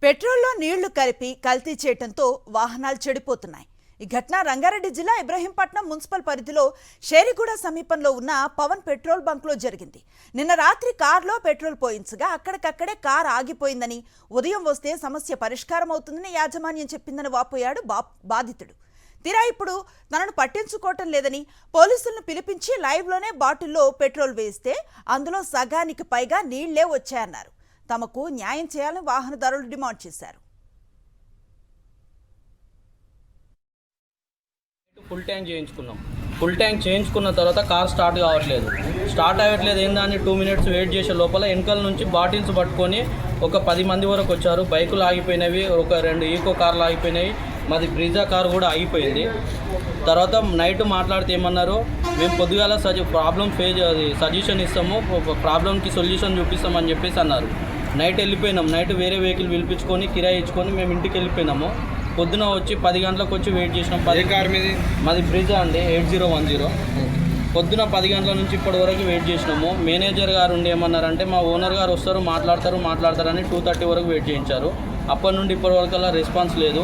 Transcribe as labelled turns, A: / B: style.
A: పెట్రోల్లో నీళ్లు కలిపి కల్తీ చేయడంతో వాహనాలు చెడిపోతున్నాయి. ఈ ఘటన రంగారెడ్డి జిల్లా ఇబ్రహీంపట్నం మున్సిపల్ పరిధిలో షేరిగూడ సమీపంలో ఉన్న పవన్ పెట్రోల్ బంక్లో జరిగింది. నిన్న రాత్రి కారులో పెట్రోల్ పోయించగా అక్కడికక్కడే కారు ఆగిపోయిందని, ఉదయం వస్తే సమస్య పరిష్కారం అవుతుందని యాజమాన్యం చెప్పిందని వాపోయాడు బాధితుడు. తీరా ఇప్పుడు తనను పట్టించుకోవటం లేదని పోలీసులను పిలిపించి లైవ్లోనే బాటిల్లో పెట్రోల్ వేస్తే అందులో సగానికి పైగా నీళ్లే వచ్చాయన్నారు. తమకు న్యాయం చేయాలని వాహనదారులు డిమాండ్ చేశారు.
B: ఫుల్ ట్యాంక్ చేయించుకున్న తర్వాత కార్ స్టార్ట్ అవ్వట్లేదు ఏందని 2 minutes వెయిట్ చేసే లోపల వెనకాల నుంచి బాటిల్స్ పట్టుకొని ఒక 10 మంది వరకు వచ్చారు. బైకులు ఆగిపోయినవి, ఒక 2 ఈకో కార్లు ఆగిపోయినాయి, మాది బ్రిజా కార్ కూడా ఆగిపోయింది. తర్వాత నైట్ మాట్లాడితే ఏమన్నారు, మేము పొద్దుగాల ప్రాబ్లం సజెషన్ ఇస్తాము, ప్రాబ్లంకి సొల్యూషన్ చూపిస్తామని చెప్పేసి అన్నారు. నైట్ వెళ్ళిపోయినాం. నైట్ వేరే వెహికల్ పిలిపించుకొని కిరాయి ఇచ్చుకొని మేము ఇంటికి వెళ్ళిపోయినాము. పొద్దున వచ్చి 10 గంటలకు వచ్చి వెయిట్ చేసినాం. మాది బ్రిజా అండి 8010. పొద్దున 10 గంటల నుంచి ఇప్పటి వరకు వెయిట్ చేసినాము. మేనేజర్ గారు ఉండి ఏమన్నారంటే మా ఓనర్ గారు వస్తారు మాట్లాడతారని 2:30 వరకు వెయిట్ చేయించారు. అప్పటి నుండి ఇప్పటి వరకు అలా రెస్పాన్స్ లేదు.